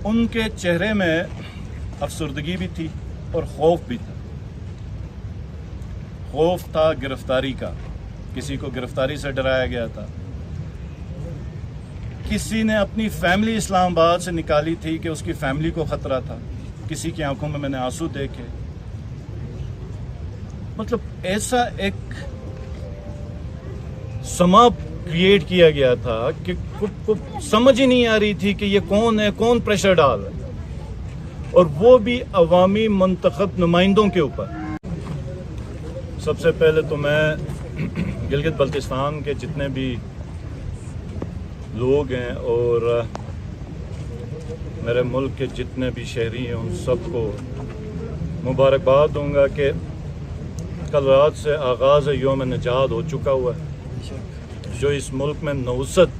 उनके चेहरे में अफसरदगी भी थी और खौफ भी था। खौफ था गिरफ्तारी का, किसी को गिरफ्तारी से डराया गया था। किसी ने अपनी फैमिली इस्लामाबाद से निकाली थी कि उसकी फैमिली को खतरा था। किसी की आंखों में मैंने आंसू देखे। मतलब ऐसा एक समा क्रिएट किया गया था कि को समझ ही नहीं आ रही थी कि ये कौन है, कौन प्रेशर डाल रहा है, और वो भी अवामी मुंतखब नुमाइंदों के ऊपर। सबसे पहले तो मैं गिलगित बल्तिस्तान के जितने भी लोग हैं और मेरे मुल्क के जितने भी शहरी हैं उन सबको मुबारकबाद दूंगा कि कल रात से आगाज़ यौम निजात हो चुका हुआ है। जो इस मुल्क में नौसत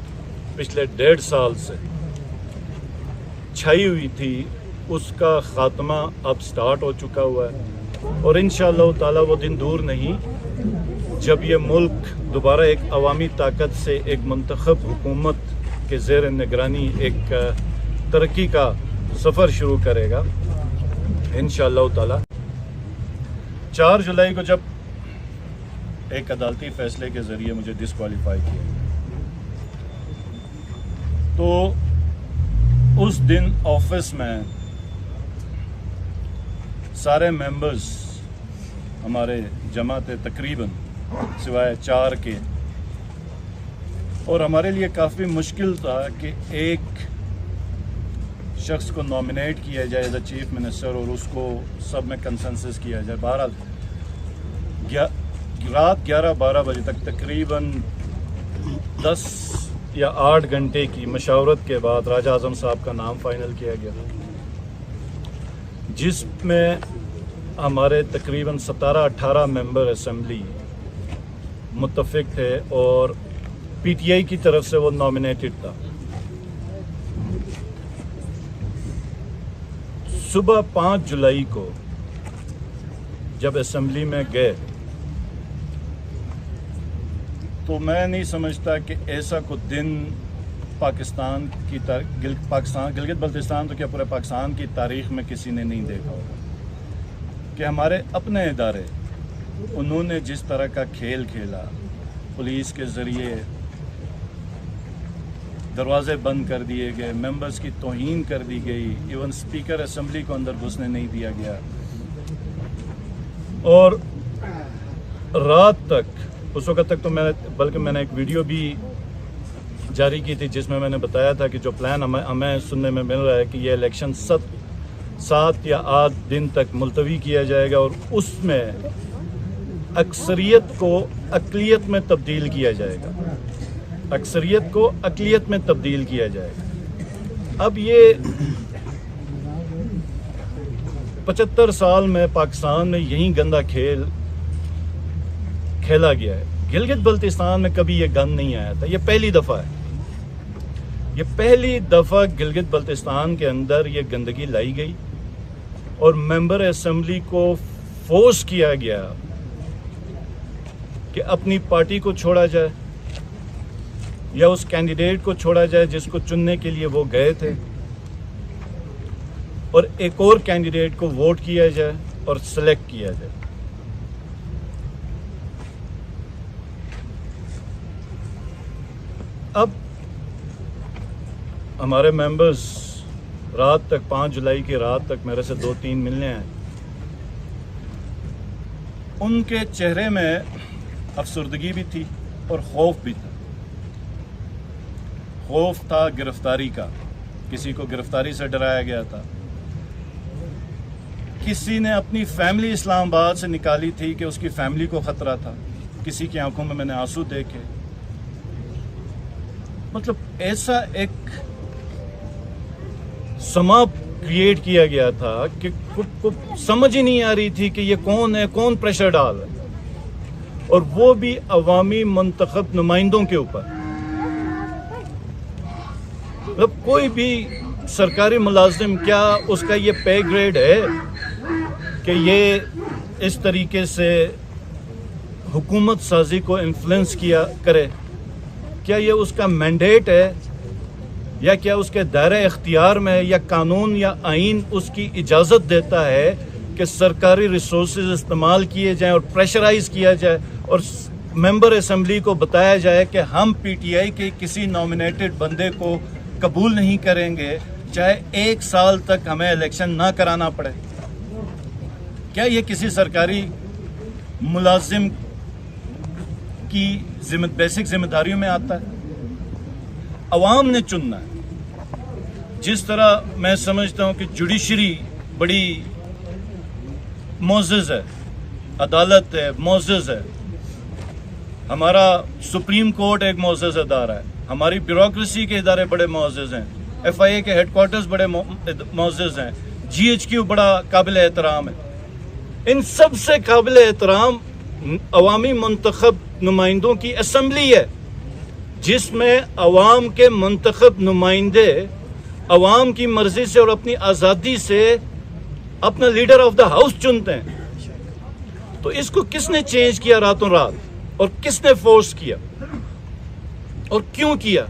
पिछले 1.5 साल से छाई हुई थी, उसका ख़ात्मा अब स्टार्ट हो चुका हुआ है। और इंशाअल्लाह ताला वो दिन दूर नहीं जब ये मुल्क दोबारा एक अवामी ताकत से एक मुंतखब हुकूमत के ज़ेर निगरानी एक तरक्की का सफ़र शुरू करेगा इंशाअल्लाह ताला। 4 जुलाई को जब एक अदालती फैसले के ज़रिए मुझे डिस्क्वालीफाई किया तो उस दिन ऑफिस में सारे मेंबर्स हमारे जमा थे, तकरीबन सिवाय 4 के। और हमारे लिए काफ़ी मुश्किल था कि एक शख्स को नॉमिनेट किया जाए एज अ चीफ मिनिस्टर और उसको सब में कंसेंसस किया जाए। बहरहाल रात 11-12 बजे तक तकरीबन 10 या 8 घंटे की मशावरत के बाद राजा आज़म साहब का नाम फाइनल किया गया, जिसमें हमारे तकरीबन 17-18 मेंबर असम्बली मुत्तफिक थे और पीटीआई की तरफ से वो नॉमिनेटेड था। सुबह 5 जुलाई को जब असम्बली में गए तो मैं नहीं समझता कि ऐसा कोई दिन पाकिस्तान की गिलगित बल्तिस्तान तो क्या पूरे पाकिस्तान की तारीख में किसी ने नहीं देखा होगा कि हमारे अपने इदारे उन्होंने जिस तरह का खेल खेला, पुलिस के ज़रिए दरवाजे बंद कर दिए गए, मेंबर्स की तौहीन कर दी गई, इवन स्पीकर असम्बली को अंदर घुसने नहीं दिया गया। और रात तक, उस वक्त तक तो मैंने एक वीडियो भी जारी की थी जिसमें मैंने बताया था कि जो प्लान हमें सुनने में मिल रहा है कि ये इलेक्शन 7 या 8 दिन तक मुलतवी किया जाएगा और उसमें अक्सरियत को अक़लियत में तब्दील किया जाएगा, अक्सरियत को अक़लियत में तब्दील किया जाएगा। अब ये 75 साल में पाकिस्तान में यही गंदा खेल खेला गया है। गिलगित बल्तिस्तान में कभी ये गंद नहीं आया था, ये पहली दफ़ा है। ये पहली दफ़ा गिलगित बल्तिस्तान के अंदर ये गंदगी लाई गई और मेंबर असम्बली को फोर्स किया गया कि अपनी पार्टी को छोड़ा जाए या उस कैंडिडेट को छोड़ा जाए जिसको चुनने के लिए वो गए थे, और एक और कैंडिडेट को वोट किया जाए और सिलेक्ट किया जाए। अब हमारे मेंबर्स रात तक 5 जुलाई की रात तक मेरे से 2-3 मिलने आए। उनके चेहरे में अफसरदगी भी थी और खौफ भी था। खौफ था गिरफ्तारी का, किसी को गिरफ्तारी से डराया गया था। किसी ने अपनी फैमिली इस्लामाबाद से निकाली थी कि उसकी फैमिली को खतरा था। किसी की आंखों में मैंने आंसू देखे। मतलब ऐसा एक समा क्रिएट किया गया था कि को समझ ही नहीं आ रही थी कि ये कौन है, कौन प्रेशर डाल रहा है, और वो भी अवामी मुंतखब नुमाइंदों के ऊपर। मतलब कोई भी सरकारी मुलाजिम, क्या उसका ये पे ग्रेड है कि ये इस तरीके से हुकूमत साजी को इन्फ्लुएंस किया करे? क्या ये उसका मैंडेट है या क्या उसके दायरे इख्तियार में या कानून या आइन उसकी इजाज़त देता है कि सरकारी रिसोर्सेज इस्तेमाल किए जाएं और प्रेशराइज किया जाए और मेंबर असेंबली को बताया जाए कि हम पीटीआई के किसी नॉमिनेटेड बंदे को कबूल नहीं करेंगे चाहे 1 साल तक हमें इलेक्शन ना कराना पड़े? क्या ये किसी सरकारी मुलाजिम की बेसिक जिम्मेदारियों में आता है? अवाम ने चुनना है। जिस तरह मैं समझता हूं कि जुडिशरी बड़ी मोअज़्ज़ज़ है, अदालत है, मोअज़्ज़ज़ है, हमारा सुप्रीम कोर्ट एक मोअज़्ज़ज़ अदारा है, हमारी ब्यूरोक्रेसी के इदारे बड़े मोअज़्ज़ज़ हैं, FIA के हेडक्वार्टर्स बड़े मोअज़्ज़ज़ हैं, GHQ बड़ा काबिल एहतराम है। इन सब से काबिल एहतराम अवामी मुंतखब नुमाइंदों की असम्बली है, जिसमें अवाम के मुंतखब नुमाइंदे अवाम की मर्जी से और अपनी आज़ादी से अपना लीडर ऑफ द हाउस चुनते हैं। तो इसको किसने चेंज किया रातों रात, और किसने फोर्स किया और क्यों किया?